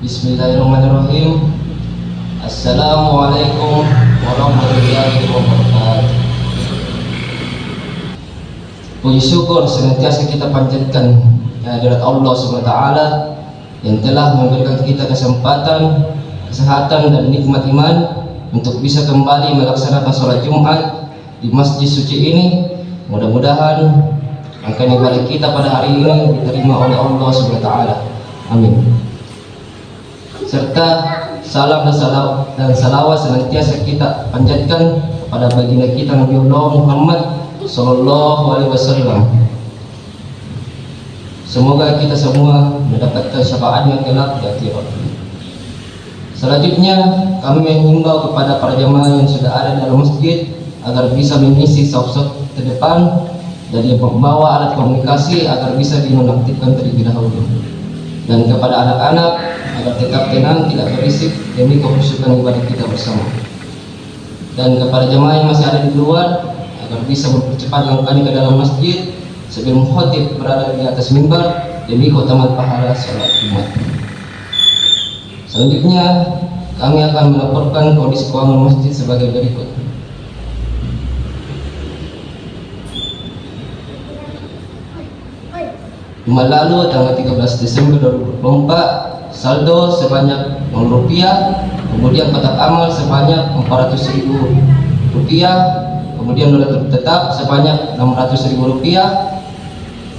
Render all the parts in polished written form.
Bismillahirrahmanirrahim. Assalamualaikum warahmatullahi wabarakatuh. Puji syukur senantiasa kita panjatkan kehadirat Allah SWT yang telah memberikan kita kesempatan, kesehatan dan nikmat iman untuk bisa kembali melaksanakan sholat Jumat di masjid suci ini. Mudah-mudahan rangkaian ibadah kita pada hari ini diterima oleh Allah SWT. Amin. Serta salam dan salawat senantiasa kita panjatkan kepada baginda kita Nabi Allah Muhammad Sallallahu Alaihi Wasallam. Semoga kita semua mendapatkan syafaatnya kelak di akhirat. Selanjutnya kami menghimbau kepada para jamaah yang sudah ada dalam masjid agar bisa mengisi saf-saf terdepan dan yang membawa alat komunikasi agar bisa dinonaktifkan terlebih dahulu. Dan kepada anak-anak agar tetap tenang, tidak berisik demi kekhusyukan ibadah kita bersama. Dan kepada jemaah yang masih ada di luar agar bisa mempercepat langkahnya ke dalam masjid sebelum khotib berada di atas mimbar demi keutamaan pahala salat Jumat. Selanjutnya kami akan melaporkan kondisi keuangan masjid sebagai berikut. Jumat lalu tanggal 13 Desember 2024 saldo sebanyak Rp0, kemudian kotak amal sebanyak Rp400.000, kemudian nilai tetap sebanyak Rp600.000,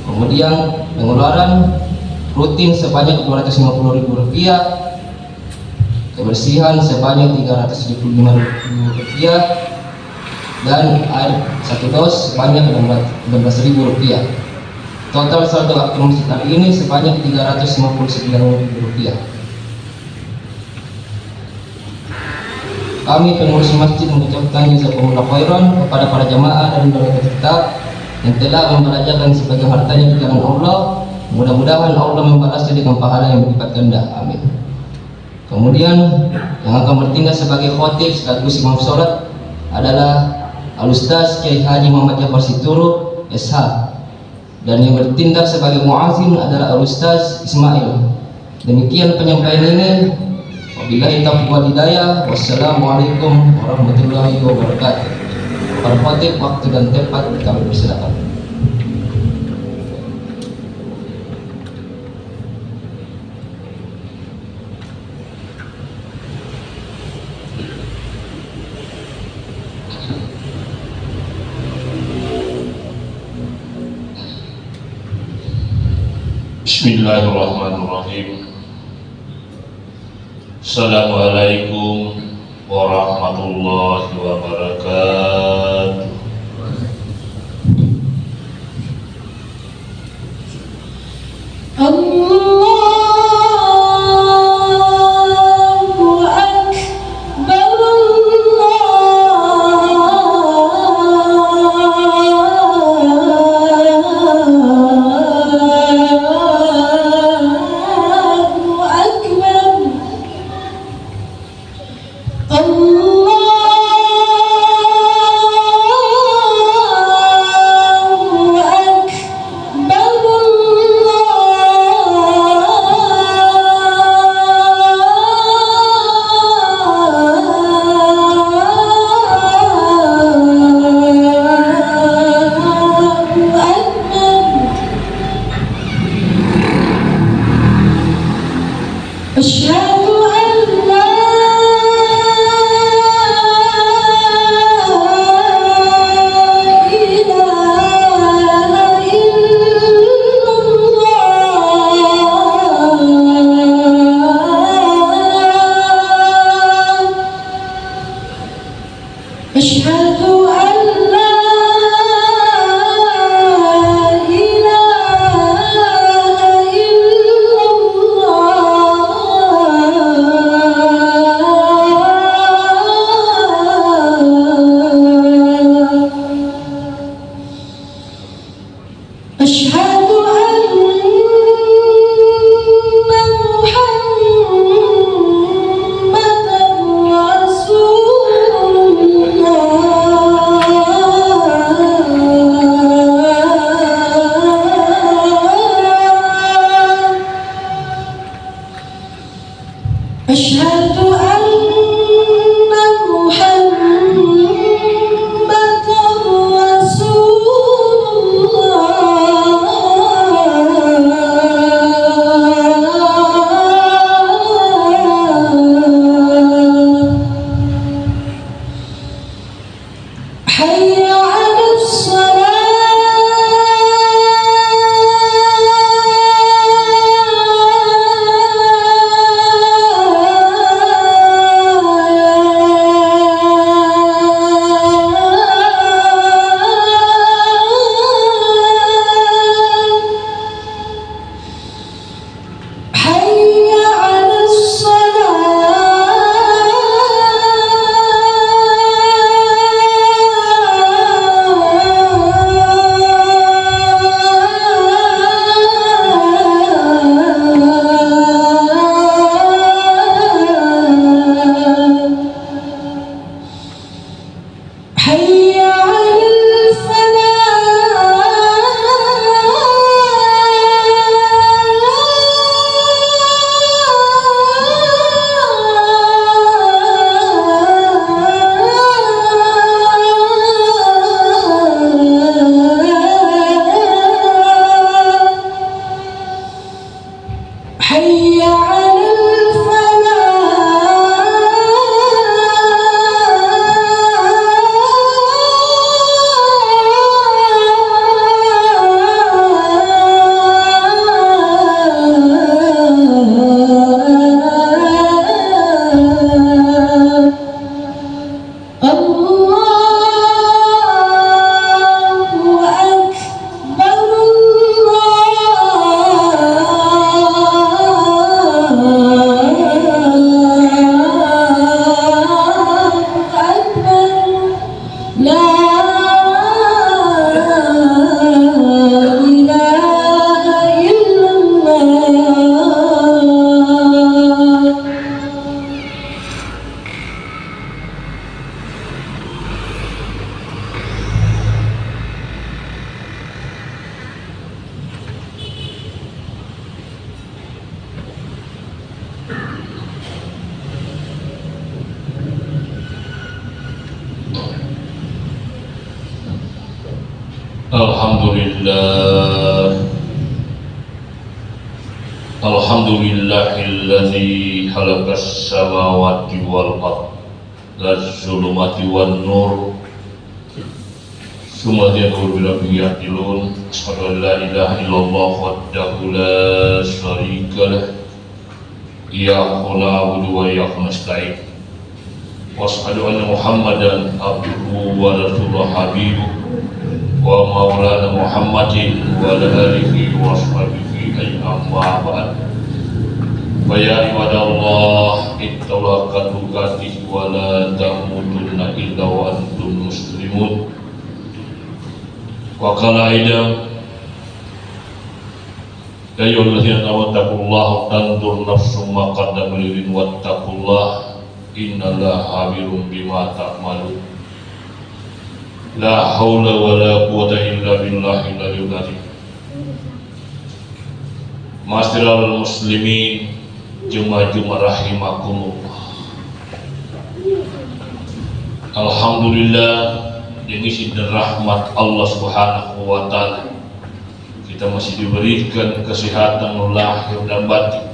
kemudian pengeluaran rutin sebanyak Rp250.000, kebersihan sebanyak Rp375.000, dan air 1 dos sebanyak Rp16.000. Total saldo aktif masjid hari ini sebanyak Rp359.000. Kami pengurus masjid mengucapkan jazakumullah khairan kepada para jamaah dan donatur tetap yang telah membelanjakan sebagian hartanya di jalan Allah. Mudah-mudahan Allah membalasnya dengan pahala yang berlipat ganda. Amin. Kemudian yang akan bertindak sebagai khotib sekaligus imam sholat adalah Al-Ustaz Kiai Haji Muhammad Jafar Situru SH, dan yang bertindak sebagai muazzin adalah Al-Ustaz Ismail. Demikian penyampaian ini. Wabillahi taufiq wal hidayah. Wassalamualaikum warahmatullahi wabarakatuh. Para khotib, waktu dan tempat kami persilakan. Bismillahirrahmanirrahim. Assalamualaikum warahmatullahi wabarakatuh. Alhamdulillahilladzi khalaqas samawati wal ardh waz-zulumati wan nur summa yaqulu rabbi ya'dilun asyhadu an la ilaha illallah wahdahu la syarika lah iyyahu na'budu wa iyyahu nasta'in wa asyhadu anna muhammadan abduhu wa rasuluhu habibuhu wa maulana muhammadin wa ala alihi wa sahbihi amma ba'd. Ya ibadallah ittaqullaha tuqatih wa la tamutunna illa wa antum muslimun. Wa qala aidan ya ayyuhallazina amanu taqullaha tanzur nafsum ma qaddamat lighadin wattaqullaha innallaha khabirun bima ta'malun. La haula wa la quwwata illa billahil aliyyil azim. Ma'asyiral muslimin, jemaah-jemaah rahimakumullah. Alhamdulillah, dengan izin rahmat Allah Subhanahu wa taala kita masih diberikan kesehatan lahir dan batin,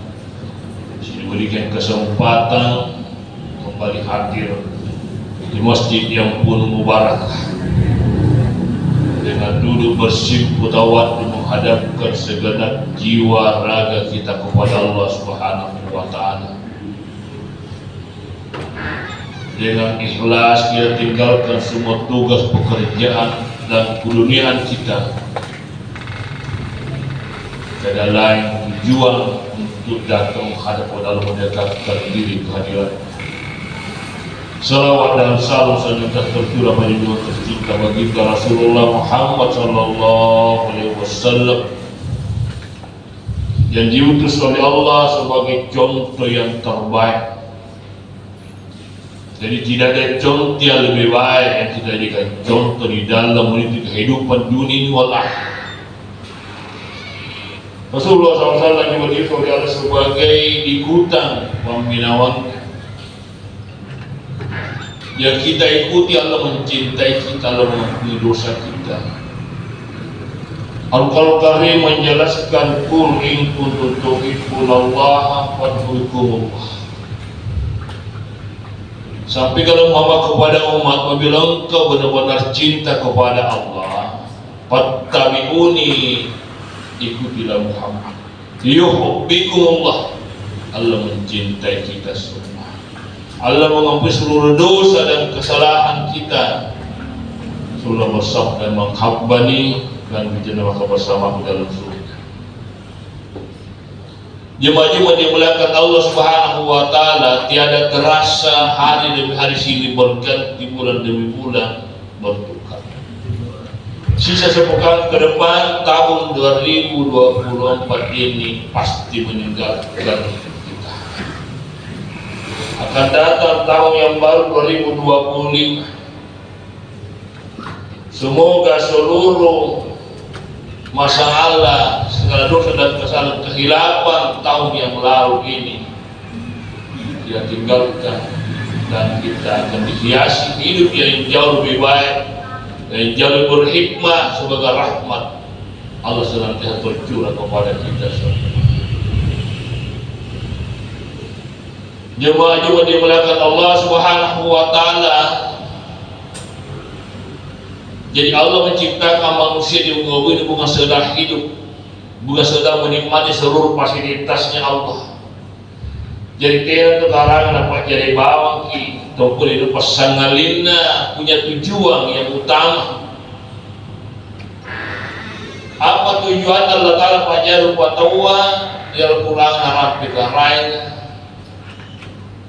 masih diberikan kesempatan kembali hadir di masjid yang penuh mubarak dengan duduk bersimpu tawadhu menghadapkan segenap jiwa raga kita kepada Allah Subhanahu wa taala. Dengan ikhlas kita tinggalkan semua tugas pekerjaan dan keduniaan kita. Tiada lain tujuan untuk datang menghadap kepada Allah, mendekatkan diri kehadiran. Salawat dan salam selanjutnya tercurah pada dua tercinta baginda Rasulullah Muhammad sallallahu alaihi wasallam yang diutus oleh Allah sebagai contoh yang terbaik. Jadi tidak ada contoh yang lebih baik yang kita jadikan contoh di dalam meniti kehidupan dunia ini wal akhirah. Rasulullah SAW juga diutus oleh Allah sebagai ikutan pembinawan yang kita ikuti. Allah mencintai kita, Allah mengampuni dosa kita. Al-Qur'an Karim menjelaskan qul in kuntum tuhibbunallaha fattabi'uhumullah. Sampaikan Muhammad kepada umat, apabila engkau benar-benar cinta kepada Allah, fattabi'uni, ikutilah Muhammad. Yuhibbukumullah, Allah mencintai kita semua. Allah mengampuni seluruh dosa dan kesalahan kita. Sudah bersabda dan menghabbani dan berjana maka bersama dalam surga. Jemaah-jemaah dimuliakan Allah Subhanahu wa taala, tiada terasa hari demi hari silih berganti, bulan demi bulan bertukar. Sisa sepekan ke depan tahun 2024 ini pasti meninggalkan kita. Akan datang tahun yang baru 2025. Semoga seluruh masalah, segala dosa dan kesalahan kehilapan tahun yang lalu ini kita tinggalkan, dan kita akan dihiasi hidup yang jauh lebih baik dan jauh lebih berhikmah sebagai rahmat Allah senantiasa tercurah kepada kita semua. Jemaah-jemaah dimuliakan Allah Subhanahu wa taala. Jadi Allah menciptakan manusia di muka bumi bukan sedang hidup, bukan sedang menikmati seluruh fasilitasnya Allah. Jadi tidak terkarangan dapat jadi bawang ki, ataupun hidup pasangalina punya tujuan yang utama. Apa tujuan Allah Taala pajar rupa tawa yang kurang harap kita lain.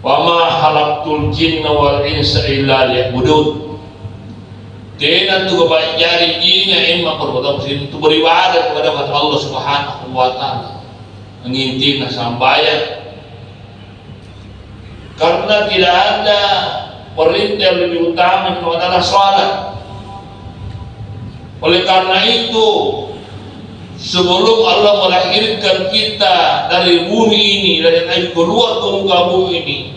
Wa ma khalaqtul jinna wal insa illa liya'budun. Tidak tu kebanjari jinnya imma perbuatan muslim itu beribadah kepada Allah Subhanahu wa taala. Mengintina sambayan. Karena tidak ada perintah yang lebih utama itu adalah salat. Oleh karena itu, sebelum Allah melahirkan kita dari bumi ini, dari keluar ke muka bumi ini,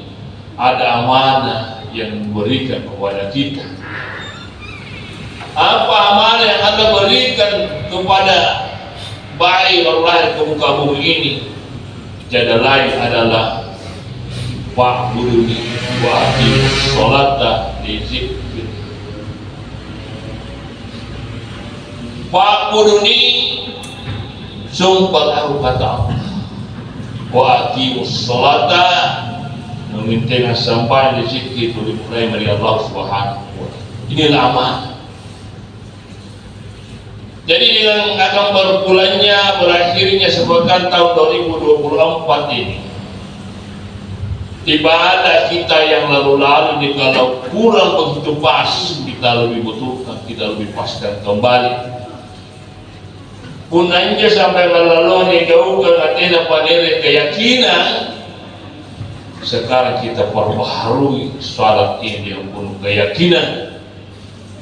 ada amanah yang diberikan kepada kita. Apa amal yang Anda berikan kepada bayi baru lahir ke muka bumi ini? Tiada lain adalah wa'buduni wa aqimus sholata li dzikri. Wa'buduni sumpah aku kata Allah, wa aqimus sholata meminta sampai di zikir itu dimulai dari Allah Subhanahu wa taala. Inilah amal. Jadi dengan akan berbulannya berakhirnya sepekan tahun 2024 ini, ibadah kita yang lalu-lalu ini kalau kurang begitu pas, kita lebih betulkan, kita lebih paskan kembali. Punanya sampai lalu ini jauhkan atena panere keyakinan. Sekarang kita perbaharui salat ini yang penuh keyakinan.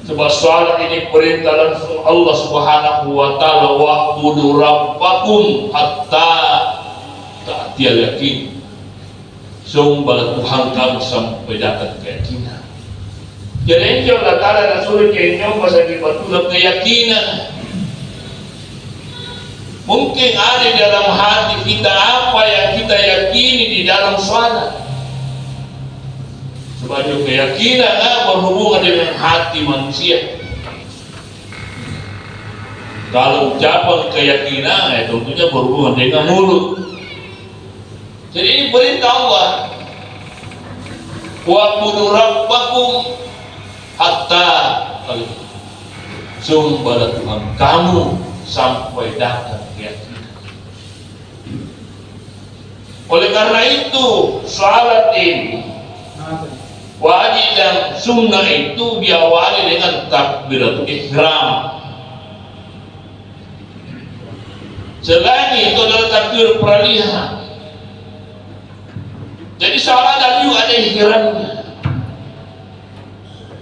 Sebab salat ini perintah langsung Allah Subhanahu wa taala, wa'budu rabbakum hatta ta'tiyal yakin. Sembahlah Tuhan kamu sampai datang keyakinan. Jadi Allah Ta'ala Rasul kenyang pasal betul keyakinan. Mungkin ada di dalam hati kita apa yang kita yakini di dalam salat. Sebagai keyakinan berhubungan dengan hati manusia. Kalau ucapan keyakinan tentunya berhubungan dengan mulut. Jadi ini perintah Allah. Wa'budu rabbakum hatta sembahlah Tuhan kamu sampai datang keyakinan. Oleh karena itu salat ini wajib dan sunnah itu diawali dengan takbiratul ihram. Selain itu adalah takbir peralihan. Jadi salat juga ada ihramnya.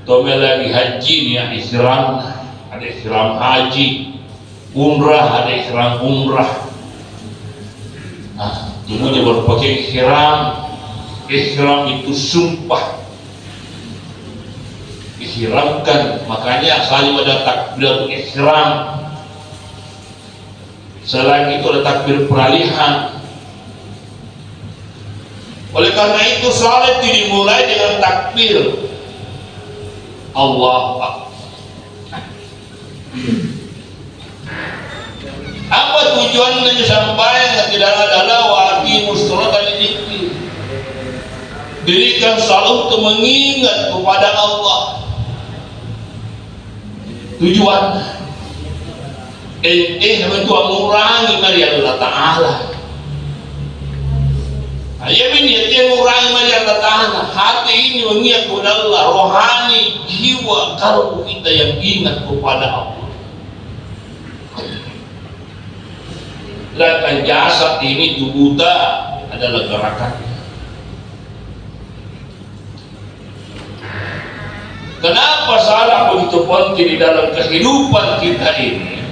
Tomel lagi haji ni ihram, ada ihram haji, umrah ada ihram umrah. Nah, semuanya berpakai ihram. Ihram itu sumpah. Ihramkan, makanya selalu ada takbiratul ihram. Selain itu ada takbir peralihan. Oleh karena itu salat dimulai dengan takbir Allahu Akbar. Apa tujuannya sampai tidak adalah waqimus sholata li dzikri. Dirikan salat untuk mengingat kepada Allah. Tujuan untuk mengurangi dari Allah Ta'ala. Ya ini yang mengurangi dari Allah Ta'ala. Hati ini mengingat kepada Allah, rohani, jiwa, kalbu kita yang ingat kepada Allah. Sedangkan jasad ini tubuh kita adalah gerakannya. Kenapa salat begitu penting di dalam kehidupan kita ini?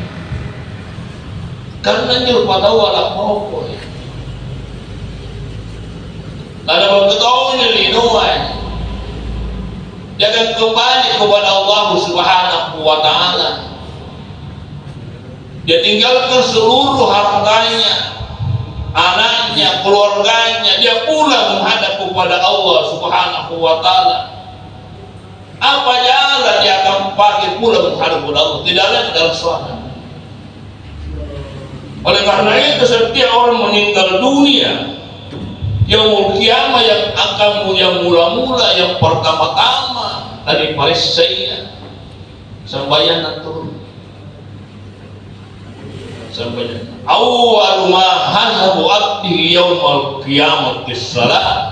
Karena dia lupa tahu alat pokok. Ada berketahuan lindungan. Jangan kembali kepada Allah Subhanahu wa taala. Dia tinggalkan seluruh hartanya, anaknya, keluarganya, dia pulang menghadap kepada Allah Subhanahu wa taala. Apa jalan dia akan pakai pulang menghadap kepada Allah? Tidak ada dalam salat. Oleh karena itu setiap orang meninggal dunia, yaumul qiyamah yang akan yang mula-mula, yang pertama-tama dari parisaya sembahyang turun. Sembahyang. Awwal ma hasabu abdi yaumul qiyamah bis-salat.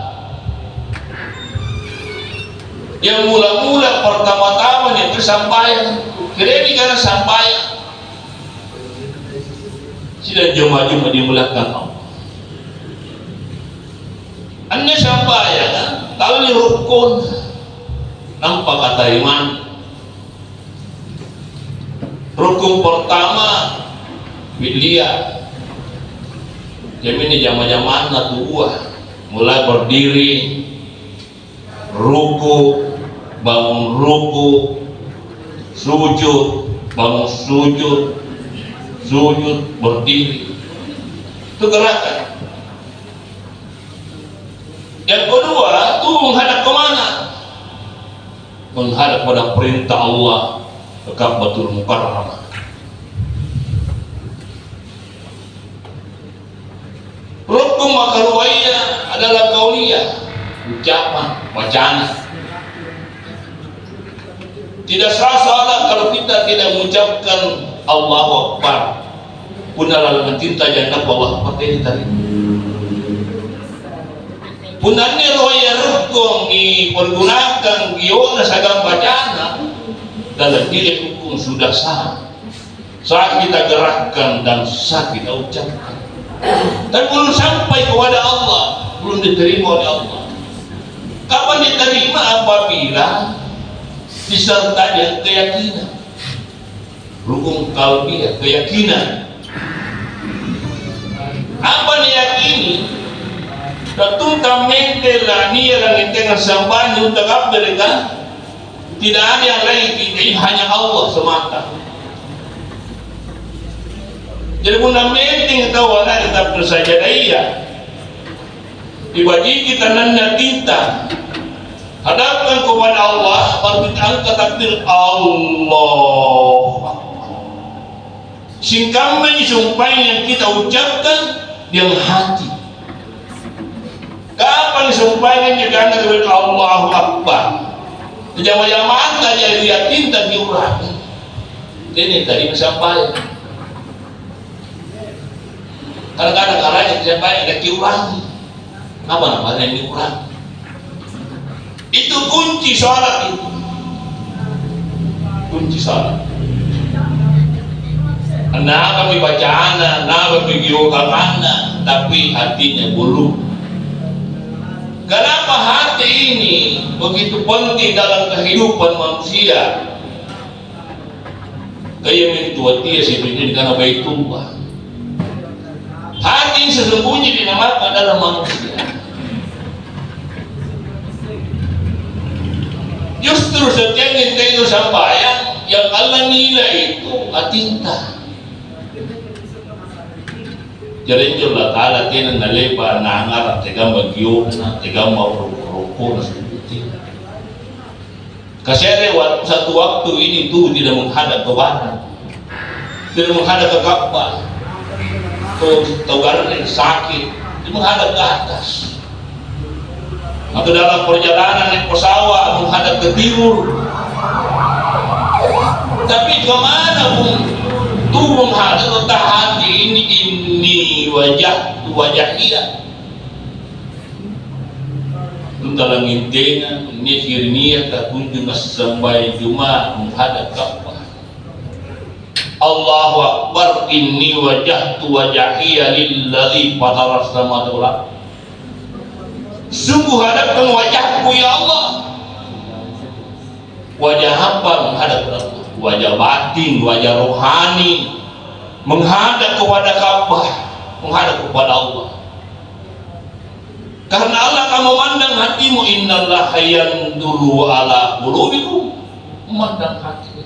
Yang mula-mula pertama-tama yang bersambahyang, kira-kira karena sambahyang. Sudah jemaah-jemaah dimulakan Allah. Anda sambahyang, kalau rukun nampak kata iman. Rukun pertama Bidliya. Jadi jamaah-jamaah natuah mulai berdiri, ruku, bangun ruku, sujud, bangun sujud, sujud, berdiri. Itu gerakan. Yang kedua, itu menghadap kemana? Menghadap pada perintah Allah ke Ka'batul Mukarramah. Rukun makaruwiyah adalah kauliyah, ucapan, wacana. Tidak sah salat kalau kita tidak mengucapkan Allahu Akbar. Punalal mencinta jannah Allah seperti tadi. Punannya roya rukun dipergunakan giona sagam bacana dalam diri hukum sudah sah. Saat kita gerakkan dan saat kita ucapkan. Dan belum sampai kepada Allah, belum diterima oleh Allah. Kapan diterima? Apabila disertai keyakinan. Rukun qalbiyah, keyakinan. Apa diyakini? Tentunya mentela niya lang iteng sambahan untuk mereka. Tidak ada yang lain, hanya Allah semata. Jadi fundamenting tawanan tetap saja daya. Dibagi kita nanda kita hadapkan kepada Allah, baru kita angkat takbir Allah. Singkamnya sumpah yang kita ucapkan dengan hati. Kapan sumpahnya juga anda kepada Allahu Akbar. Jamaah-jamaah saja lihatin dan diulangi. Ini tadi sampai. Kadang-kadang caranya sampai ada diulangi. Apa namanya yang diulangi? Itu kunci sholat itu. Kunci sholat. Kenapa bacaan, kenapa bacaan, tapi hatinya belum. Kenapa hati ini begitu penting dalam kehidupan manusia? Kayak mentuatia sebenarnya karena Baitullah. Hati sesungguhnya dinamakan adalah manusia. Justru setiap kita itu sampai yang Allah nilai itu atinta. Jadi Allah Ta'ala tinan nalepa na angarap tegang bagyo na tegang maruko na seperti itu. Kasi satu waktu ini tuh tidak menghadap ke barat, tidak menghadap ke Ka'bah. Tahu yang sakit, dia menghadap ke atas. Atau dalam perjalanan naik pesawat menghadap ke timur. Tapi kemana pun tuh menghadap ke hati ini wajah dia. Tentang intinya ini firniya tak kunjung sampai Jumat menghadap Ka'bah. Allahu Akbar, inni wajahtu wajhiya lillazi fataras samawati wal ardh. Sungguh hadapkan wajahku ya Allah. Wajah apa? Menghadap Allah. Wajah batin, wajah rohani, menghadap kepada Ka'bah, menghadap kepada Allah. Karena Allah akan memandang hatimu. Innallaha yanzuru ala qulubikum, memandang hati.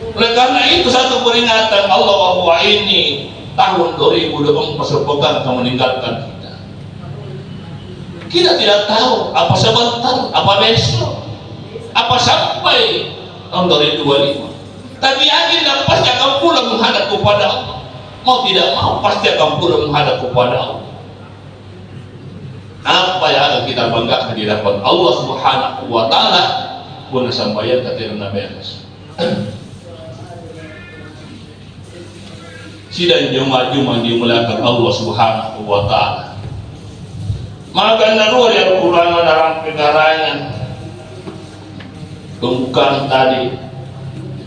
Oleh karena itu satu peringatan Allah bahwa ini tahun 2024 sepekan akan meninggalkan kita. Kita tidak tahu apa sebentar, apa besok, apa sampai tahun 2025. Tapi yakin dan pasti akan pulang menghadap kepada Allah. Mau tidak mau pasti akan pulang menghadap kepada Allah. Apa yang akan kita banggakan di hadapan Allah Subhanahu wa Ta'ala pun sampai kata Nabi Anas. Sidang Jumat-Jumat dimuliakan Allah Subhanahu wa Ta'ala. Maka naruh yang Al-Quran dalam pegarangan pembukaan tadi,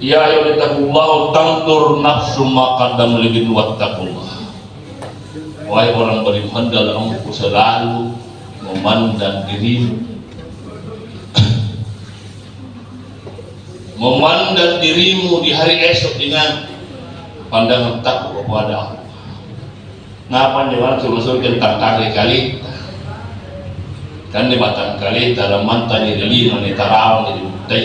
ya ayyuhalladzina tantur nafsu ma qaddam ligin wattaqullah. Wahai orang beriman, dalam engkau selalu memandang dirimu, memandang dirimu di hari esok dengan pandangan takut kepada Allah. Ngapa nih waktu masuk tentang kali kan di batang kali dalam mantan di lima di tarawih di mutai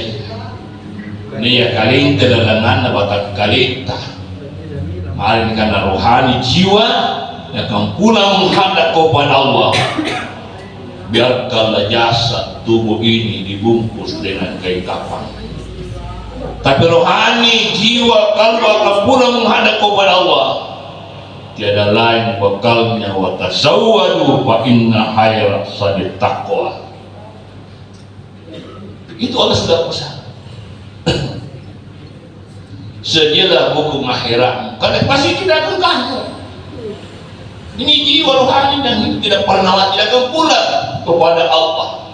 Nia kaling kedalangan na batang kalita. Maring karena rohani jiwa yang akan pulang menghadap kepada Allah. Biarkanlah jasad tubuh ini dibungkus dengan kain kafan. Tapi rohani jiwa kalau akan pulang menghadap kepada Allah, tiada lain bekalnya wa tasawwadu fa inna khairas sadit taqwa. Itu Allah sudah pesan. Sedialah buku akhirat, karena pasti tidak akan kaya. Ini jiwa rohani dan tidak pernah tidak akan pulang kepada Allah.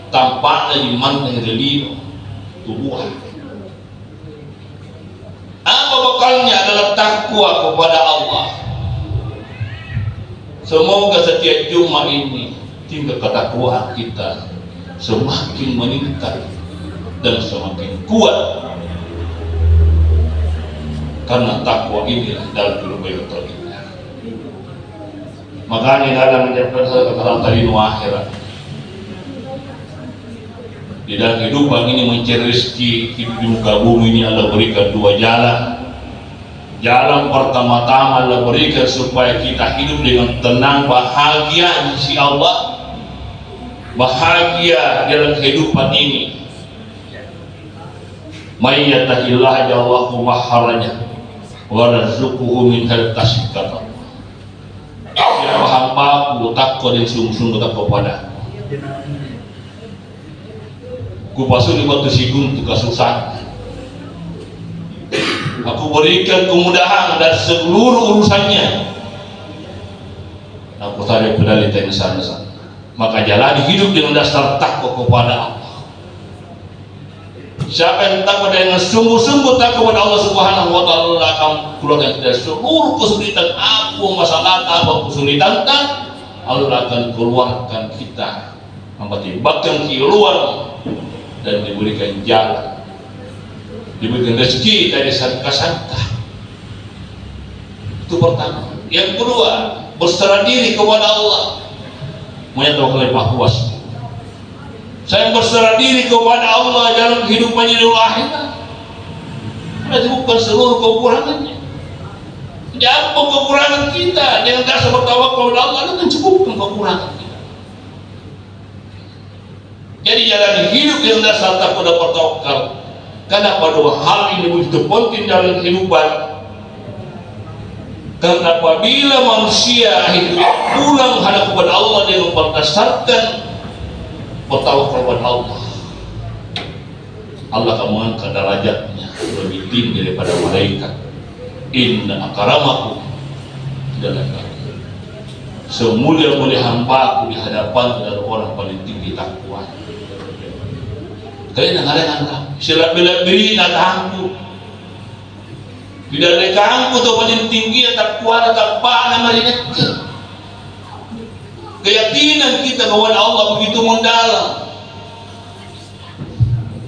Tampaknya di mana relio tubuh. Apa bekalnya adalah takwa kepada Allah. Semoga setiap Jumat ini tingkat ketakwaan kita semakin meningkat dan semakin kuat, karena takwa inilah dalam kehidupan kita. Makanya dalam menjadikan kata tadi akhirat, di dalam kehidupan ini mencari rezeki hidup di muka bumi ini Allah berikan dua jalan. Jalan pertama-tama Allah berikan supaya kita hidup dengan tenang, bahagia di sisi Allah, bahagia dalam kehidupan ini. May yattaqillah ja'alahu makhraja wa yarzuquhu min haythu yahtasib. Siapa hamba-Ku takwa dan sungguh-sungguh takwa pada Ku pasuri batu sigun tu kesusahan. Aku berikan kemudahan dan seluruh urusannya. Aku tarik pedali tanya sana. Maka jalani hidup dengan dasar takwa kepada Allah. Siapa yang takwa dengan sungguh-sungguh takwa kepada Allah Subhanahu wa taala akan keluarkan dari seluruh kesulitan apa masalah apa kesulitan, Allah akan keluarkan kita, mempertimbangkan keluar dan diberikan jalan, diberikan rezeki dari sangka-sangka. Itu pertama. Yang kedua, berserah diri kepada Allah, menyatakan puas. Saya berserah diri kepada Allah dalam kehidupannya di akhirat. Berarti bukan seluruh kekurangannya. Jadi apa kekurangan kita? Dengan dasar bertawakal kepada Allah, itu mencukupkan kekurangan kita. Jadi jalan hidup dengan dasar takwa dan bertawakal. Kenapa dua hal ini begitu penting dalam kehidupan? Karena apabila manusia hidup pulang menghadap kepada Allah dengan berdasarkan bertawakal kepada Allah, Allah akan mengangkat derajatnya lebih tinggi daripada malaikat. Inna akramakum indallahi, semulia-mulia hamba-Ku di hadapan adalah orang paling tinggi takwa. Kaya nangalan sila bila-bili na tahangku bila lekangku to paling tinggi at takwa na takpa na marinat ka. Keyakinan kita kepada Allah begitu mendalam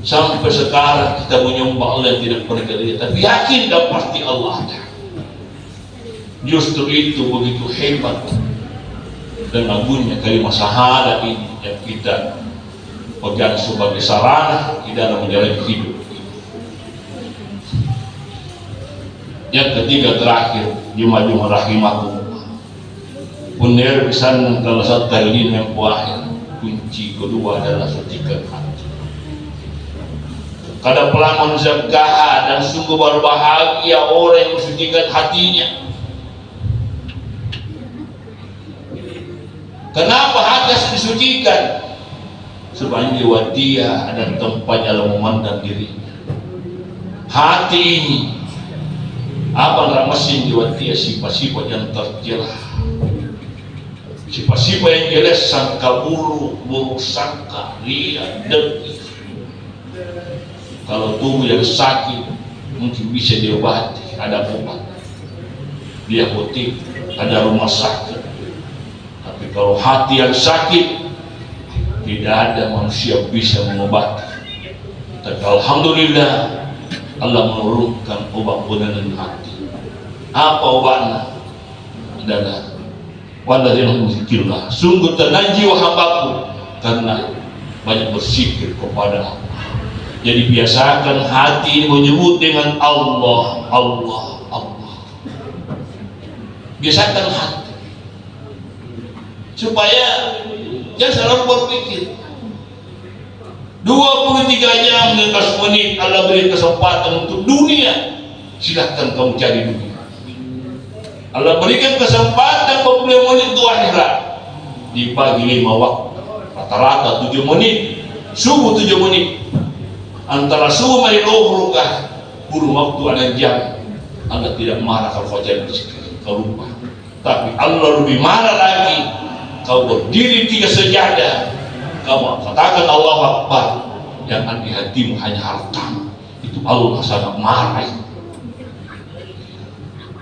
sampai sekarang kita menyembah Allah yang tidak pernah dilihat, tapi yakin dan pasti Allah ada. Justru itu begitu hebat dan agungnya kalimat syahadat ini yang kita pegang sebagai sarana di dalam menjalani hidup. Yang ketiga terakhir, jemaah rahimakumullah, benar bisa kalau satu kali yang akhir, kunci kedua adalah sucikan hati. Kada pelangon zakah dan sungguh berbahagia orang yang mensucikan hatinya. Kenapa hati harus disucikan? Supaya jiwa dia ada tempat dalam memandang dirinya. Hati ini apa ramasin jiwa dia, sifat-sifat yang tercela, sifat-sifat yang jelas, sangka buruk sangka, ria, dengki. Kalau tubuh yang sakit mungkin bisa diobati, ada obat, dia apotek, ada rumah sakit. Tapi kalau hati yang sakit, tidak ada manusia bisa mengobati. Tapi alhamdulillah Allah menurunkan obat penenang hati. Apa obatnya? Adalah walladzina dzikrillah, sungguh tenang jiwa hamba-Ku karena banyak bersikir kepada Allah. Jadi biasakan hati menyebut dengan Allah, Allah, Allah. Biasakan hati supaya jangan selalu berpikir 23 jam dan 15 menit Allah beri kesempatan untuk dunia, silahkan kamu cari dunia. Allah berikan kesempatan 40 menit untuk akhirat, di pagi 5 waktu, rata-rata 7 menit, subuh 7 menit, antara subuh dan zuhur kurun waktu ada jam. Anda tidak marah kalau kau jadi kau lupa, tapi Allah lebih marah lagi kau berdiri 3 sejadah, kamu katakan Allahu Akbar, yang di hatimu hanya harta, itu Allah sangat marah.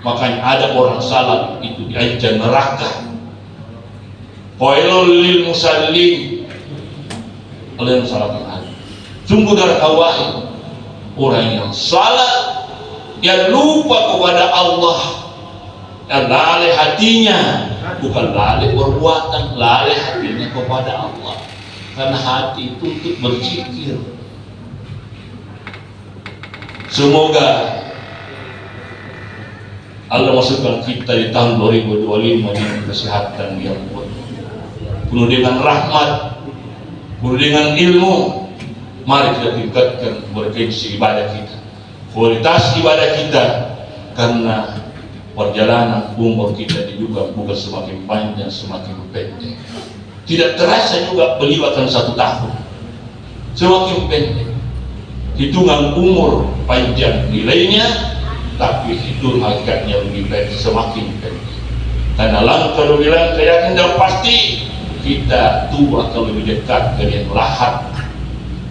Makanya ada orang salat itu diancam neraka. Qailul lil musallin, Allah yang salat yang ada. Sungguh darah wahai orang yang salat, yang lupa kepada Allah, yang lalai hatinya, bukan lalai perbuatan, lalai hatinya kepada Allah. Karena hati itu untuk berzikir. Semoga Allah masukkan kita di tahun 2025 dengan kesehatan yang kuat, penuh dengan rahmat, penuh dengan ilmu. Mari kita tingkatkan bergengsi ibadah kita, kualitas ibadah kita, karena perjalanan umur kita juga bukan semakin panjang semakin pendek. Tidak terasa juga pelibatan 1 tahun, semakin pendek. Hitungan umur panjang nilainya, tapi hitung hakikatnya lebih pendek, semakin pendek. Karena langkah lebih langkah yakin dan pasti kita tua kalau lebih dekat dengan lahat.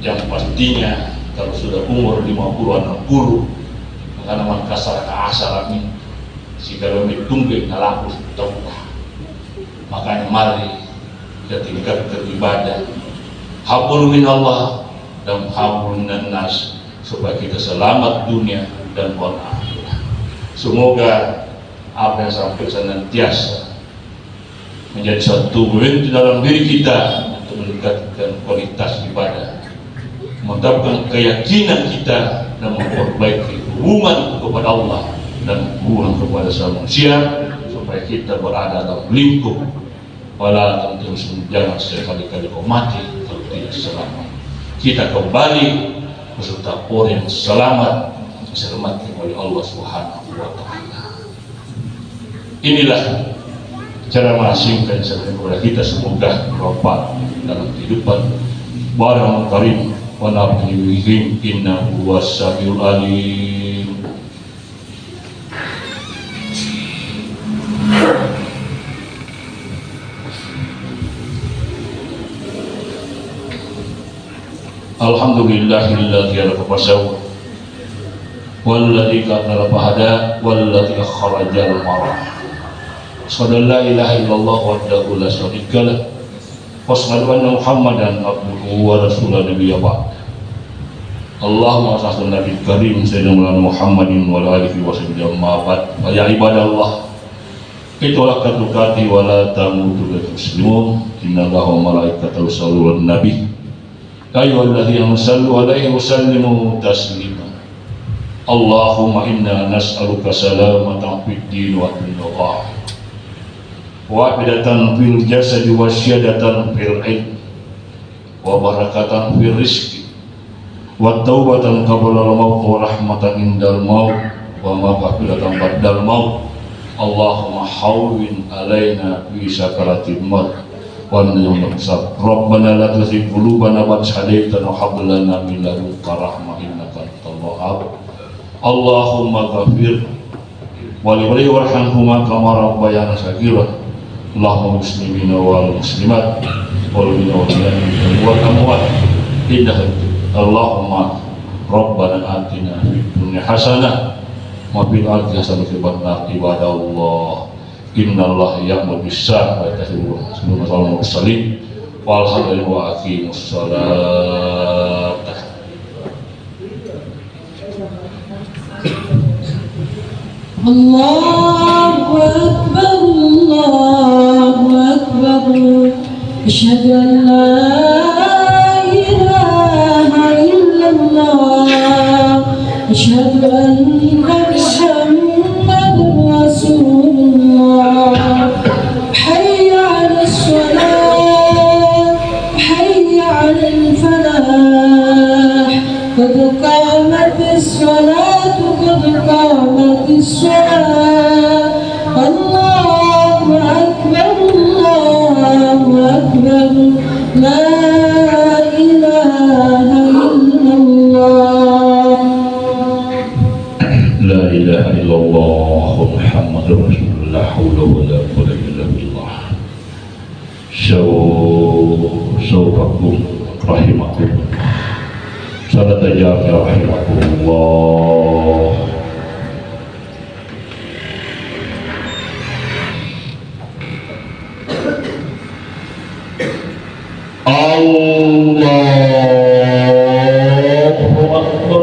Yang pastinya kalau sudah umur 50-60, karena man kasar ke asal ini, si kalau ditunggu ngalaku tua. Makanya mari kita tingkatkan ibadah, hablum minallah dan hablum minan nas, supaya kita selamat dunia dan akhirat. Semoga apa yang sampai senantiasa menjadi satu momentum dalam diri kita untuk meningkatkan kualitas ibadah, menetapkan keyakinan kita, dan memperbaiki hubungan kepada Allah dan hubungan kepada sama manusia, supaya kita berada dalam lingkup wala tentu jangan sekali-kali kau mati kalau tidak selamat. Kita kembali beserta orang yang selamat, diselamatkan oleh Allah Subhanahu wa Ta'ala. Inilah cara menasingkan kepada kita, semoga berapa dalam kehidupan barang karim wa nabiyihim innahu was-sami'ul alim. Alhamdulillahilladzi khalaqa fasawwa walladzi qaddara fahada walladzi akhrajal mar'ah. Asyhadu an la ilaha illallah wahdahu la syarika lah wa asyhadu anna Muhammadan abduhu wa rasuluhu nabiyya ba'd. Allahumma shalli ala nabi karim sayyidina Muhammadin wa ala alihi wa sahbihi amma ba'd. Ya ibadallah, itulah katukati wa la tamutu illa muslimun, innallaha wa malaikatahu yusholluna 'alan nabi ayyuhalladzina sallu alaihi wa sallimu taslima. Allahumma inna nas'aluka salamatan fid din wa dunya wa bidatan fil jasadi wa syadatan fil ilm wa barakatan fil rizqi wa taubatan qabla al-maut wa rahmatan indal maut wa maghfiratan ba'dal maut. Allahumma hawwin alaina fi sakaratil maut wa nusab. Rabbana la tuzigh qulubana ba'da idh hadaytana wa hab lana min ladunka rahmah innaka antal wahhab. Allahumma ghafir wa li walidayya warhamhuma kama rabbayana shaghira. Allahumma muslimina wal muslimat wal mu'minina wal amwat innahu. Allahumma rabbana atina fid dunya hasanah wa fil akhirati hasanah wa qina ibadallah. Innallaha ya'muru bis-salaati wa yu'ti al-mursalin walhamdulillahi wa aqimus salata. Allahu akbar, Allahu akbar, asyhadu an la ilaha illallah. على الفلاح قد قامت الصلاة قد قامت الصلاة الله أكبر الله أكبر لا إله إلا الله لا إله إلا الله محمد رسول الله لا حول ولا قوة إلا بالله سوفكم رحمكم صلاة جامعة رحمكم الله. Allahu Akbar.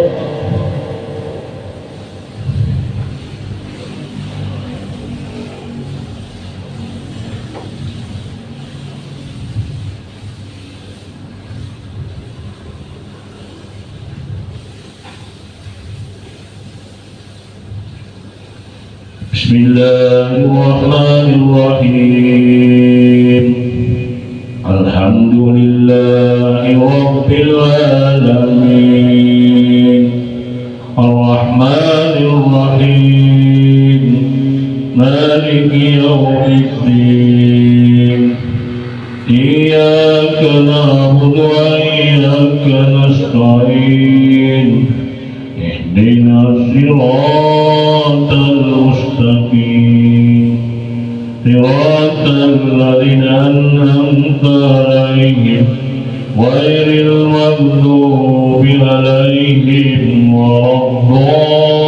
Bismillahirrahmanirrahim. Alhamdulillahi rabbil alamin. Ar-Rahmanir-Rahim. Maliki yawmiddin. Iyyaka na'budu wa iyyaka nasta'in. Ihdinas siratal mustaqim. Siratal ladzina an'amta 'alaihim ghairil maghdubi 'alaihim waladdallin.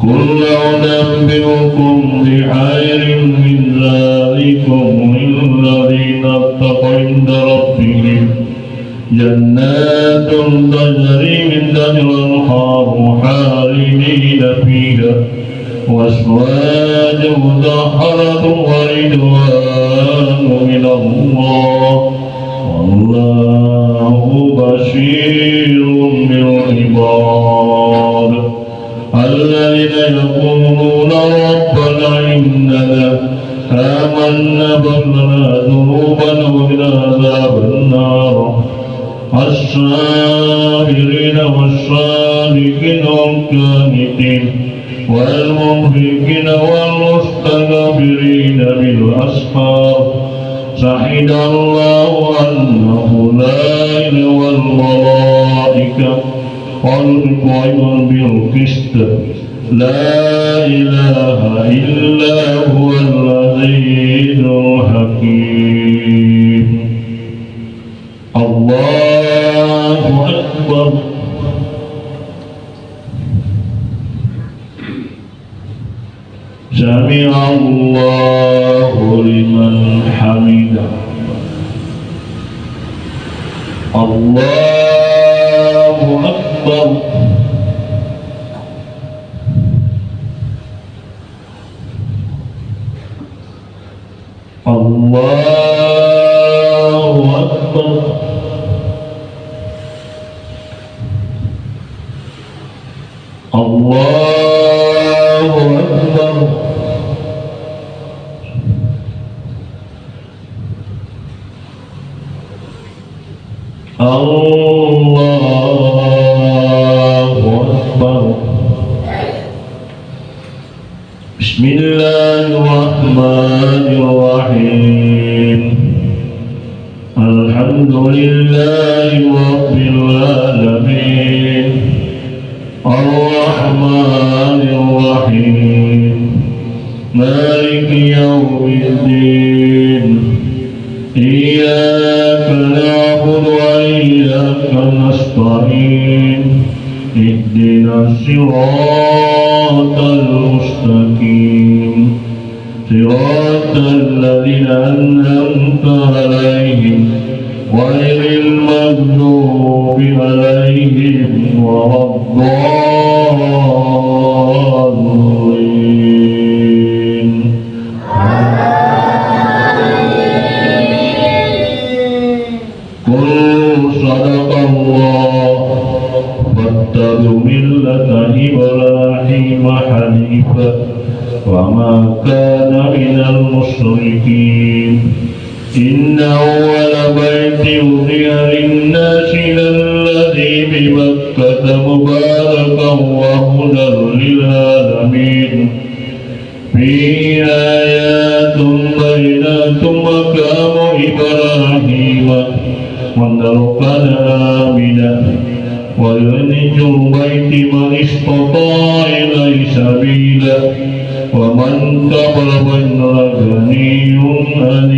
Qul a'udzubikum bi'airin min dzalikum lilladzina taqaw 'inda rabbihim jannatun tajri min tahtiha al-anharu khalidina fiha wa azwajun mutahharatun wa ridwanun min Allah wallahu basirun bil ibad. الذين يقولون ربنا إننا آمنا فاغفر لنا ذنوبنا وقنا عذاب النار. الصابرين والصادقين والقانتين والمنفقين والمستغفرين بالأسحار. شهد الله أنه لا إله والملائكة والقائم بالقسط لا إله إلا هو العزيز الحكيم. الله أكبر. سمع الله لمن حمده. الله أكبر. الله أكبر. الله أكبر. الله أكبر. بسم الله الرحمن الرحيم. الحمد لله رب العالمين. الرحمن الرحيم. مالك يوم الدين. إياك نعبد وإياك نستعين. اهدنا الصراط المستقيم. صراط الذين أنعمت عليهم غير المغضوب عليهم ولا الضالين. قل صدق الله واتبعوا ملة إبراهيم حنيفا وما كان من المشركين إن أول بيت وضع للناس للذي بمكة مباركا وهدى للعالمين فيه آيات بينات مقام إبراهيم ومن كان آمنا وينج البيت من استطاع إليه سبيلا ومن كفر فإن غني عن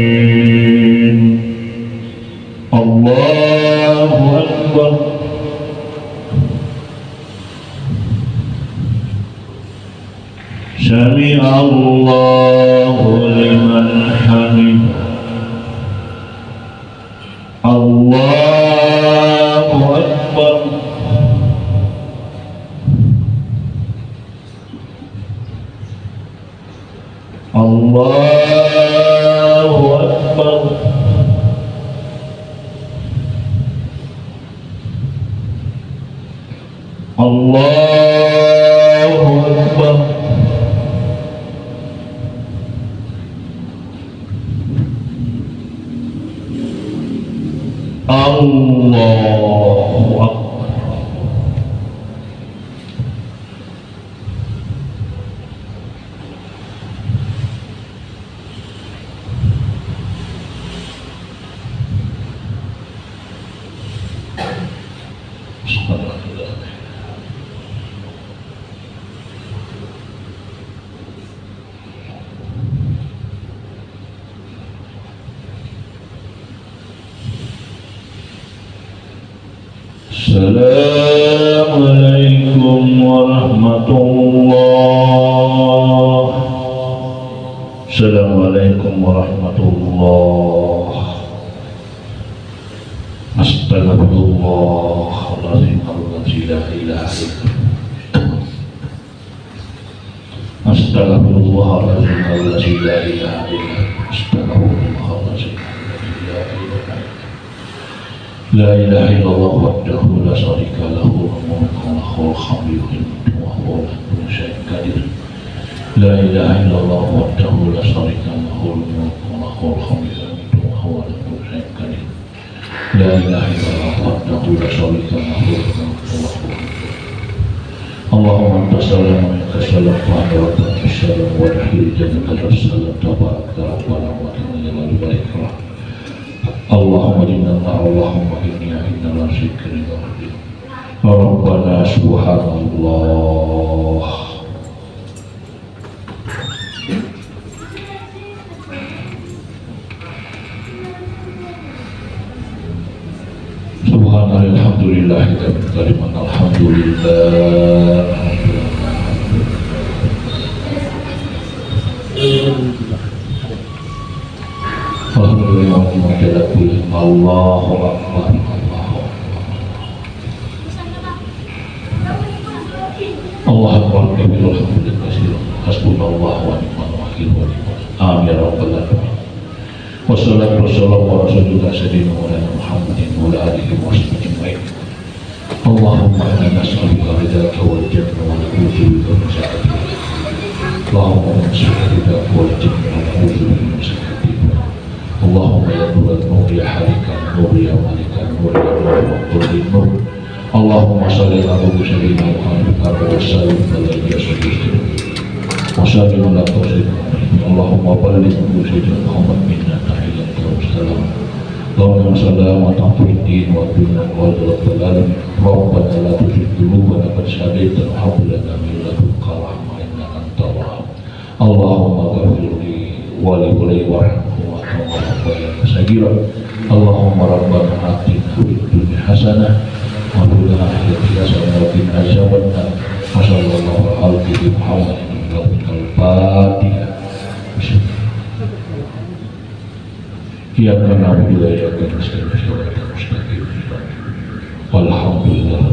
العالمين الله أكبر سمع الله لمن حمده الله أكبر الله أكبر الله أكبر الله أكبر Assalamualaikum warahmatullah. Assalamualaikum warahmatullah. Astagfirullahaladzim alladzi la ilaha illallah. Astagfirullahaladzim alladzi la ilaha illallah. Astagfirullahaladzim alladzi la ilaha illallah. La ilaha illallah wahdahu la syarika lahu al-mulku wa lahul hamdu wa huwa ala kulli syai'in qadir. La ilaha illallah wahdahu la syarika lahu al-mulku wa lahul hamdu wa huwa ala kulli syai'in qadir. La ilaha illallah wahdahu la syarika lahu al-mulku wa lahul Allahumma anta salam wa minka salam wa ala rabbika salam wa dakhil jannata salam tabarakta rabbana wa ta'ala wa ikram. Allahumma inna Allahumma inni a'inna la syikri Rabbana subhanallah. Subhanallah alhamdulillah kalimat alhamdulillah. Allahu Akbar. Allahu Akbar kabira hamdan katsiran hasbunallahu wa ni'mal wakeel wa ni'mal amin ya rabbal alamin. Wassalatu wassalamu ala rasulillah sayyidina Muhammadin wa ala alihi wa sahbihi ajma'in. Allahumma inna nas'aluka ridhaka wal jannata wa na'udzu bika min sakhatik. Allahumma inna nas'aluka ridhaka wal jannata wa na'udzu bika min sakhatik. Allahumma ya Nurul Nur ya Halikan Nur ya Malikan Nur ya Nurul Nur. Allahumma salli ala sayyidina Muhammad wa sallim ala sayyidina wa sallim ala sayyidina. Allahumma balligh sayyidina Muhammad minna tahiyatan wa salam. Allahumma sallam wa ta'fiddin wa dunya wa rabbal alamin. Rabbana la tuzigh qulubana ba'da idh hadaytana wa hab lana min ladunka rahmah innaka antal wahhab. Allahumma ghfir li wa li warhamhu sagira. Allahumma rabbana atina fid dunya hasanah wa fil akhirati hasanah wa qina adzabannar. Sallallahu alaihi Muhammadin al-Fatihah. Iyyaka na'budu wa iyyaka nasta'in. Walhamdulillah.